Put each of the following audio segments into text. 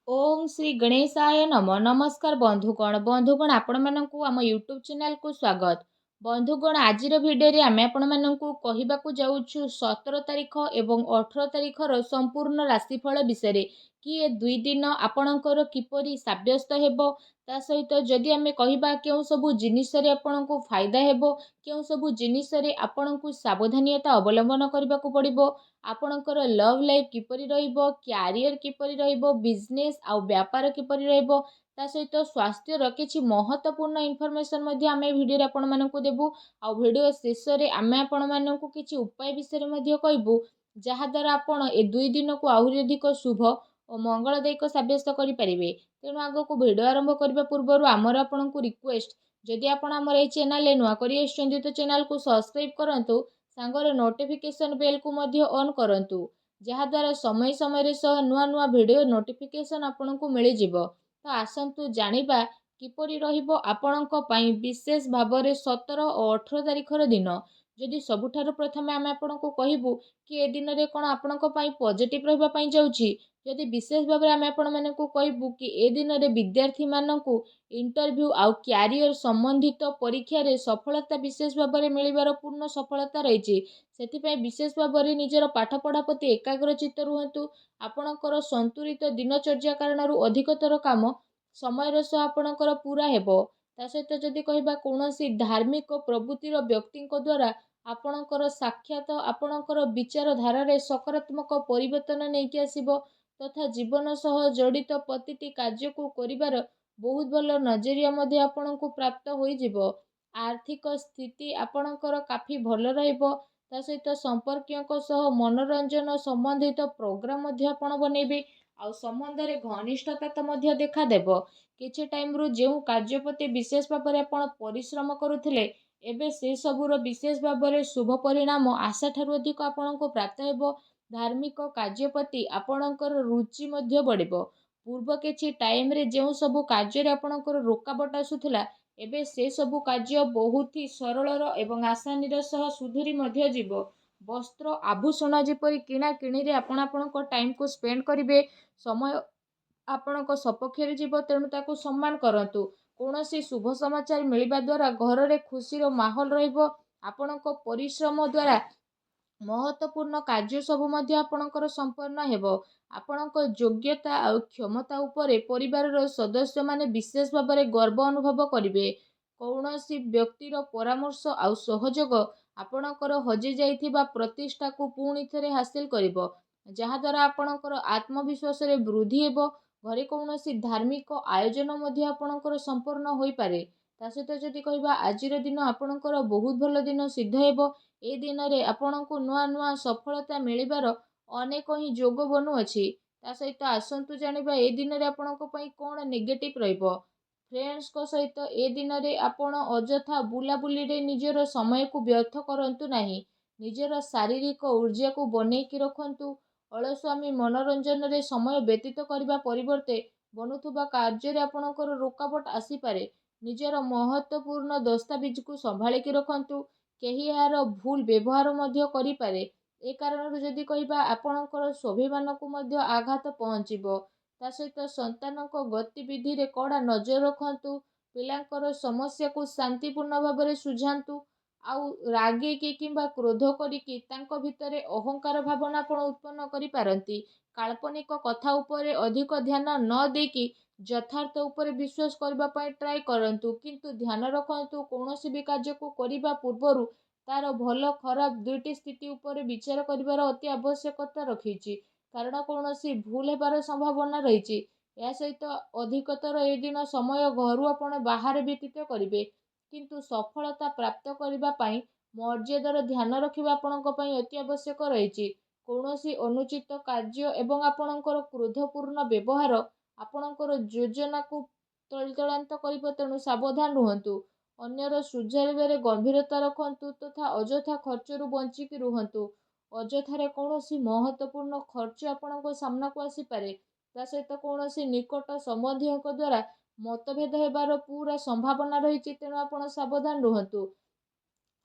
ओम श्री गणेशाय नम नमस्कार बंधुगण आपण मानकु आम यूट्यूब चैनल को स्वागत। बंधुगण आज भिडियो आम आपण मानकु कहबाकू जाउछु 17 तारीख एवं 18 तारीखर संपूर्ण राशिफल विषय कि ए दुई दिन आपणकर किपरि साब्यस्त हेबो ता सहित जदि आम कहबा केउ सबु जिनिस रे आपणको फायदा हेबो केउ सबु जिनिस रे आपणको सावधानता अवलंबन करबाकू पड़िबो आपणकर लव लाइफ किपरि रहिबो क्यारियर किपरि रहिबो बिजनेस आउ व्यापार किपरि रहिबो ता सहित स्वास्थ्यर किछि महत्वपूर्ण इनफॉरमेशन मध्ये आमे भिडियो रे आपण मानकु देबु आउ भिडियो शेष रे आमे आपण मानकु किछि उपाय विषय मध्ये कहबु जहा द्वारा आपण ए दुई दिन को आहुरि अधिक शुभ और मंगलदायक साब्यस्त करि परिबे। तेणु आगो भिडियो आरंभ करबा पूर्व आमर आपनकु रिक्वेस्ट जदि आपण हमर ए चैनल ले नुआ करि आछन्ती तो चैनल को सब्सक्राइब करंतु सांगरे नोटिफिकेशन बेल को मध्य ऑन करंतु जहा द्वारा समय समय सह नुआ नुआ वीडियो नोटिफिकेशन आपनको मिल जिवो। तो आसंतु जानिबा किपरि रहिबो आपणक पई विशेष भाबरे 17 और 18 तारिखर दिन। जदि सबुठारु प्रथमे आमे आपनको कहिबु कि ए दिन रे कोन आपणक पई पॉजिटिव रहबा पई जाउछि। जदि विशेष भाबरे आमे आपण मानकु कहिबु कि ए दिन रे विद्यार्थी मानकु इंटरव्यू आउ क्यारियर संबंधित परीक्षा रे सफलता विशेष भाबरे मिलिबार पूर्ण सफलता रहिछि। सेथिपाई विशेष भाबरे निजर पाठ पढ़ा प्रति एकाग्रचित्त रुहंतु। आपणकर संतुलित दिनचर्या कारणरू अधिकतर काम समयर सह आपणकर पूरा हेबो। ता सहित जदि कहबा कोनोसी धार्मिक प्रवृत्तिर व्यक्तिଙ୍କ द्वारा आपणकर साक्षात आपणकर विचार धारा रे सकारात्मक परिवर्तन नेकी आसीबो तथा जीवन सह जड़ित प्रतिटी कार्य को करिबार बहुत भल नजरिया मध्ये आपणको प्राप्त होई जिवो। आर्थिक स्थिति आपणकर काफी भल रहिबो ता सहित संपर्कियों सह मनोरंजन संबंधित प्रोग्राम मध्ये आपण बनेबे आउ संबंध रे घनिष्ठता तो मध्ये देखा देबो। किछि टाइम रु जेउ कार्य प्रति विशेष भाबरे आपण परिश्रम करूथिले एबे से सबुर विशेष भाबरे शुभ परिणाम आशा ठारु अधिक आपणको प्राप्त हेबो। धार्मिक कार्य प्रति आपणकर रुचि मध्ये बढ़िबो। पूर्व किछि टाइम रे जेउ सबु कार्य रे आपणकर रोकाबट आसुथिला एबे से सबु कार्य बहुत ही सरल एवं आसानी सह सुधुरी मध्ये जीवो। वस्त्र आभूषण जेपरि किणा किणी रे आपण आपणको टाइम को स्पेंड करिवे समय आपणको सपक्षरे जीव तेणु ताकू सम्मान करंतु। कौनसी शुभ समाचार मिलिबा द्वारा घर रे खुशी रो माहौल रहिबो। आपणको परिश्रम द्वारा महत्वपूर्ण कार्य सबु मध्ये आपणकर संपन्न हेबो। आपणक योग्यता और क्षमता उपरे परिवार रो सदस्य माने विशेष भाबरे गर्व अनुभव करिवे। कौनसी व्यक्तिर परामर्श आउ सहयोग आपणकर हजि जाइथिबा प्रतिष्ठा को पुणी थरे हासिल करिवो जहा द्वारा आपणकर आत्मविश्वास रे वृद्धि हेबो। घरे कौनसी धार्मिक आयोजन मध्ये आपणकर संपूर्ण होई पारे। ता सहित जदि कहबा आजिर दिन आपणकर बहुत भल दिन सिद्ध हेबो। ए दिन रे आपणको नुआ नुआ सफलता मिलिबार अनेक ही जोग बनु अछि। ता सहित आसंतु जानिबा ए दिन रे आपणको पई कोन नेगेटिव रहइबो। फ्रेंड्स को सहित ए दिन रे आपण अजथा बुलाबुली रे निजर समय को व्यर्थ करंतु नाही। निजर शारीरिक ऊर्जा को बनेई कि रखंतु। अलस्वामी मनोरंजन रे समय व्यतीत करबा परिवर्ते बनुथुबा कार्य रे आपणकर रोकाबट आसी पारे। निजर महत्वपूर्ण दस्तावेज को संभाली कि रखंतु। केही यार भूल व्यवहार मध्य करि पारे। ए कारण जदि कहबा आपणकर स्वाभिमान को मध्य आघात पहुंचीबो। ता सहित संतानक गतिविधि रे कड़ा नजर रखंतु। पिलांकर समस्या को शांतिपूर्ण भाबरे सुझांतु। आउ रागे कि किंबा क्रोध करिकि तांको भितरे अहंकार भावना आपण उत्पन्न करि पारंती। काल्पनिक कथा उपरे अधिक ध्यान न देकी यथार्थ उपरे विश्वास करबा पई ट्राई करंतु किंतु ध्यान रखंतु कौनसी भी कार्य को करिबा पूर्वरु तार भल खराब दुईटी स्थिति उपरे विचार करिवार अति आवश्यकता रखिछि कारण कौनसी भूल हेबार संभावना रहिछि। या सहित अधिकतर ए दिन समय घरु आपण बाहर व्यतीत करिवे किंतु सफलता प्राप्त करिबा पई मर्यादार ध्यान रखिबा आपणक पई अति आवश्यक रहिछि। कौनसी अनुचित कार्य एवं आपणकर क्रोधपूर्ण व्यवहार आपणकर योजना को तलतलांत करिब तेणु सावधान रुहंतु। अन्यर सुझाइबारे गंभीरता रखंतु तथा अजथा खर्चरू बंचिकी रुहंतु। अजथारे कौनसी महत्वपूर्ण खर्च आपणको सामना को आसी पारे। ता सहित कौनसी निकट संबंधीयों द्वारा मतभेद हेबार पूरा संभावना रहिछि तेणु आपण सावधान रुहंतु।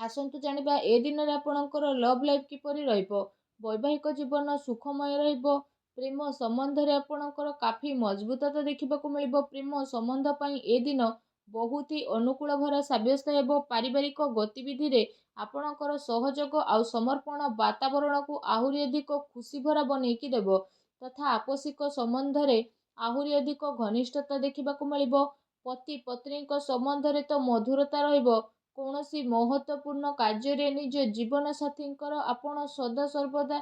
आसंतु जानिबा ए दिन रे आपणकर लव लाइफ किपरि रहिबो। वैवाहिक जीवन सुखमय रहिबो। ପ୍ରେମ ସମ୍ବନ୍ଧରେ ଆପଣଙ୍କର କାଫି ମଜବୁତତା ଦେଖିବାକୁ ମିଳିବ। ପ୍ରେମ ସମ୍ବନ୍ଧ ପାଇଁ ଏ ଦିନ ବହୁତ ହି ଅନୁକୂଳ ଭରା ସାବ୍ୟସ୍ତ ହେବ। ପାରିବାରିକ ଗତିବିଧିରେ ଆପଣଙ୍କର ସହଯୋଗ ଆଉ ସମର୍ପଣ ବାତାବରଣକୁ ଆହୁରି ଅଧିକ ଖୁସି ଭରା ବନେଇକି ଦେବ ତଥା ଆପୋଷିକ ସମ୍ବନ୍ଧରେ ଆହୁରି ଅଧିକ ଘନିଷ୍ଠତା ଦେଖିବାକୁ ମିଳିବ। ପତି ପତ୍ନୀଙ୍କ ସମ୍ବନ୍ଧରେ ତ ମଧୁରତା ରହିବ। କୌଣସି ମହତ୍ତ୍ୱପୂର୍ଣ୍ଣ କାର୍ଯ୍ୟରେ ନିଜ ଜୀବନସାଥୀଙ୍କର ଆପଣ ସଦାସର୍ବଦା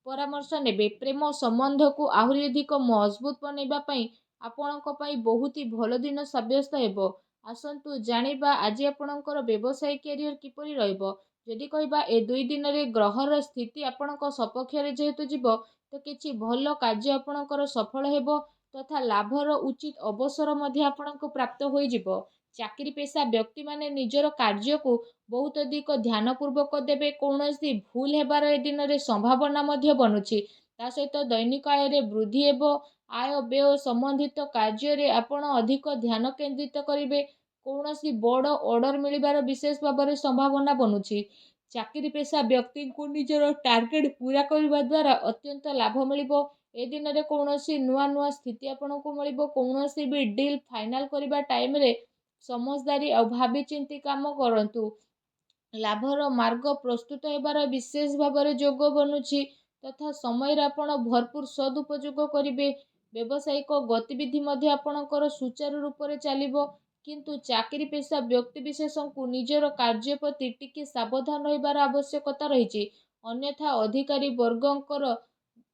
ପରାମର୍ଶ ନେବେ। ପ୍ରେମ ସମ୍ବନ୍ଧକୁ ଆହୁରି ଅଧିକ ମଜବୁତ ବନେଇବା ପାଇଁ ଆପଣଙ୍କ ପାଇଁ ବହୁତ ହି ଭଲ ଦିନ ସାବ୍ୟସ୍ତ ହେବ। ଆସନ୍ତୁ ଜାଣିବା ଆଜି ଆପଣଙ୍କର ବ୍ୟବସାୟ କ୍ୟାରିୟର କିପରି ରହିବ। ଯଦି କହିବା ଏ 2 ଦିନରେ ଗ୍ରହର ସ୍ଥିତି ଆପଣଙ୍କ ସପକ୍ଷରେ ଯେହେତୁ ଯିବ ତ କିଛି ଭଲ କାର୍ଯ୍ୟ ଆପଣଙ୍କର ସଫଳ ହେବ ତଥା ଲାଭର ଉଚିତ ଅବସର ମଧ୍ୟ ଆପଣଙ୍କୁ ପ୍ରାପ୍ତ ହୋଇଯିବ। ଚାକିରି ପେଶା ବ୍ୟକ୍ତିମାନେ ନିଜର କାର୍ଯ୍ୟକୁ ବହୁତ ଅଧିକ ଧ୍ୟାନପୂର୍ବକ ଦେବେ। କୌଣସି ଭୁଲ ହେବାର ଏ ଦିନରେ ସମ୍ଭାବନା ମଧ୍ୟ ବନୁଛି। ତା ସହିତ ଦୈନିକ ଆୟରେ ବୃଦ୍ଧି ହେବ। ଆୟ ବ୍ୟୟ ସମ୍ବନ୍ଧିତ କାର୍ଯ୍ୟରେ ଆପଣ ଅଧିକ ଧ୍ୟାନ କେନ୍ଦ୍ରିତ କରିବେ। କୌଣସି ବଡ଼ ଅର୍ଡର ମିଳିବାର ବିଶେଷ ଭାବରେ ସମ୍ଭାବନା ବନୁଛି। ଚାକିରି ପେଶା ବ୍ୟକ୍ତିଙ୍କୁ ନିଜର ଟାର୍ଗେଟ ପୂରା କରିବା ଦ୍ୱାରା ଅତ୍ୟନ୍ତ ଲାଭ ମିଳିବ। ଏ ଦିନରେ କୌଣସି ନୂଆ ସ୍ଥିତି ଆପଣଙ୍କୁ ମିଳିବ। କୌଣସି ବି ଡିଲ୍ ଫାଇନାଲ କରିବା ଟାଇମରେ ସମଝଦାରୀ ଆଉ ଭାବିଚିନ୍ତି କାମ କରନ୍ତୁ। ଲାଭର ମାର୍ଗ ପ୍ରସ୍ତୁତ ହେବାର ବିଶେଷ ଭାବରେ ଯୋଗ ବନୁଛି ତଥା ସମୟର ଆପଣ ଭରପୁର ସଦୁପଯୋଗ କରିବେ। ବ୍ୟବସାୟିକ ଗତିବିଧି ମଧ୍ୟ ଆପଣଙ୍କର ସୁଚାରୁ ରୂପରେ ଚାଲିବ। କିନ୍ତୁ ଚାକିରି ପେଶା ବ୍ୟକ୍ତିବିଶେଷଙ୍କୁ ନିଜର କାର୍ଯ୍ୟ ପ୍ରତି ଟିକେ ସାବଧାନ ରହିବାର ଆବଶ୍ୟକତା ରହିଛି। ଅନ୍ୟଥା ଅଧିକାରୀ ବର୍ଗଙ୍କର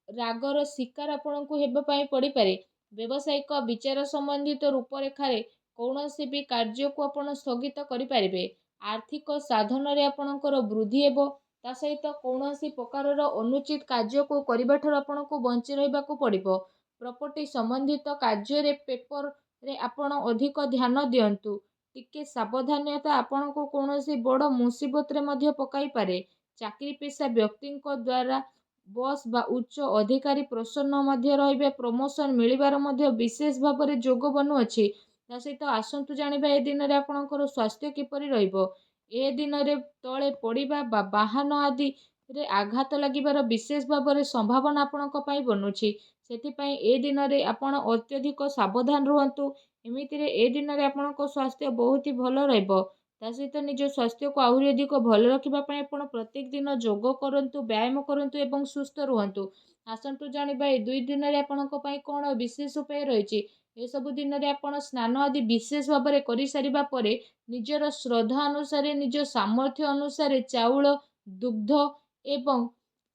ରାଗର ଶିକାର ଆପଣଙ୍କୁ ହେବା ପାଇଁ ପଡ଼ିପାରେ। ବ୍ୟବସାୟିକ ବିଚାର ସମ୍ବନ୍ଧିତ ରୂପରେଖାରେ କୌଣସି ବି କାର୍ଯ୍ୟକୁ ଆପଣ ସ୍ଥଗିତ କରିପାରିବେ। ଆର୍ଥିକ ସାଧନରେ ଆପଣଙ୍କର ବୃଦ୍ଧି ହେବ। ତା ସହିତ କୌଣସି ପ୍ରକାରର ଅନୁଚିତ କାର୍ଯ୍ୟକୁ କରିବାଠାରୁ ଆପଣଙ୍କୁ ବଞ୍ଚି ରହିବାକୁ ପଡ଼ିବ। ପ୍ରପର୍ଟି ସମ୍ବନ୍ଧିତ କାର୍ଯ୍ୟରେ ପେପରରେ ଆପଣ ଅଧିକ ଧ୍ୟାନ ଦିଅନ୍ତୁ। ଟିକେ ସାବଧାନତା ଆପଣଙ୍କୁ କୌଣସି ବଡ଼ ମୁସିବତରେ ମଧ୍ୟ ପକାଇପାରେ। ଚାକିରି ପେଶା ବ୍ୟକ୍ତିଙ୍କ ଦ୍ୱାରା ବସ୍ ବା ଉଚ୍ଚ ଅଧିକାରୀ ପ୍ରସନ୍ନ ମଧ୍ୟ ରହିବେ। ପ୍ରମୋସନ ମିଳିବାର ମଧ୍ୟ ବିଶେଷ ଭାବରେ ଯୋଗ ବନୁଅଛି। ତା ସହିତ ଆସନ୍ତୁ ଜାଣିବା ଏ ଦିନରେ ଆପଣଙ୍କର ସ୍ୱାସ୍ଥ୍ୟ କିପରି ରହିବ। ଏ ଦିନରେ ତଳେ ପଡ଼ିବା ବା ବାହନ ଆଦିରେ ଆଘାତ ଲାଗିବାର ବିଶେଷ ଭାବରେ ସମ୍ଭାବନା ଆପଣଙ୍କ ପାଇଁ ବନୁଛି। ସେଥିପାଇଁ ଏ ଦିନରେ ଆପଣ ଅତ୍ୟଧିକ ସାବଧାନ ରୁହନ୍ତୁ। ଏମିତିରେ ଏ ଦିନରେ ଆପଣଙ୍କ ସ୍ୱାସ୍ଥ୍ୟ ବହୁତ ହି ଭଲ ରହିବ। ତା ସହିତ ନିଜ ସ୍ୱାସ୍ଥ୍ୟକୁ ଆହୁରି ଅଧିକ ଭଲ ରଖିବା ପାଇଁ ଆପଣ ପ୍ରତ୍ୟେକ ଦିନ ଯୋଗ କରନ୍ତୁ, ବ୍ୟାୟାମ କରନ୍ତୁ ଏବଂ ସୁସ୍ଥ ରୁହନ୍ତୁ। ଆସନ୍ତୁ ଜାଣିବା ଏ 2 ଦିନରେ ଆପଣଙ୍କ ପାଇଁ କ'ଣ ବିଶେଷ ଉପାୟ ରହିଛି। ଏସବୁ ଦିନରେ ଆପଣ ସ୍ନାନ ଆଦି ବିଶେଷ ଭାବରେ କରିସାରିବା ପରେ ନିଜର ଶ୍ରଦ୍ଧା ଅନୁସାରେ ନିଜ ସାମର୍ଥ୍ୟ ଅନୁସାରେ ଚାଉଳ, ଦୁଗ୍ଧ ଏବଂ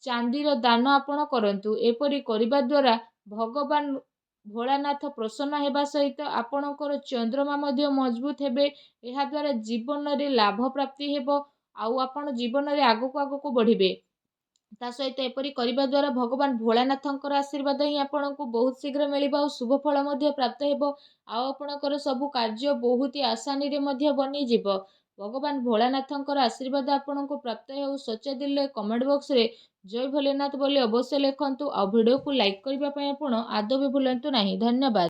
ଚାନ୍ଦିର ଦାନ ଆପଣ କରନ୍ତୁ। ଏପରି କରିବା ଦ୍ୱାରା ଭଗବାନ ଭୋଳାନାଥ ପ୍ରସନ୍ନ ହେବା ସହିତ ଆପଣଙ୍କର ଚନ୍ଦ୍ରମା ମଧ୍ୟ ମଜବୁତ ହେବେ। ଏହା ଦ୍ୱାରା ଜୀବନରେ ଲାଭ ପ୍ରାପ୍ତି ହେବ ଆଉ ଆପଣ ଜୀବନରେ ଆଗକୁ ବଢ଼ିବେ। ତା ସହିତ ଏପରି କରିବା ଦ୍ୱାରା ଭଗବାନ ଭୋଳାନାଥଙ୍କର ଆଶୀର୍ବାଦ ହିଁ ଆପଣଙ୍କୁ ବହୁତ ଶୀଘ୍ର ମିଳିବ ଆଉ ଶୁଭ ଫଳ ମଧ୍ୟ ପ୍ରାପ୍ତ ହେବ। ଆଉ ଆପଣଙ୍କର ସବୁ କାର୍ଯ୍ୟ ବହୁତ ହି ଆସାନୀରେ ମଧ୍ୟ ବନିଯିବ। ଭଗବାନ ଭୋଳାନାଥଙ୍କର ଆଶୀର୍ବାଦ ଆପଣଙ୍କୁ ପ୍ରାପ୍ତ ହେଉ। ସଚ୍ଚା ଦିଲରେ କମେଣ୍ଟ ବକ୍ସରେ ଜୟ ଭୋଲେନାଥ ବୋଲି ଅବଶ୍ୟ ଲେଖନ୍ତୁ ଆଉ ଭିଡ଼ିଓକୁ ଲାଇକ୍ କରିବା ପାଇଁ ଆପଣ ଆଦୌ ବି ଭୁଲନ୍ତୁ ନାହିଁ। ଧନ୍ୟବାଦ।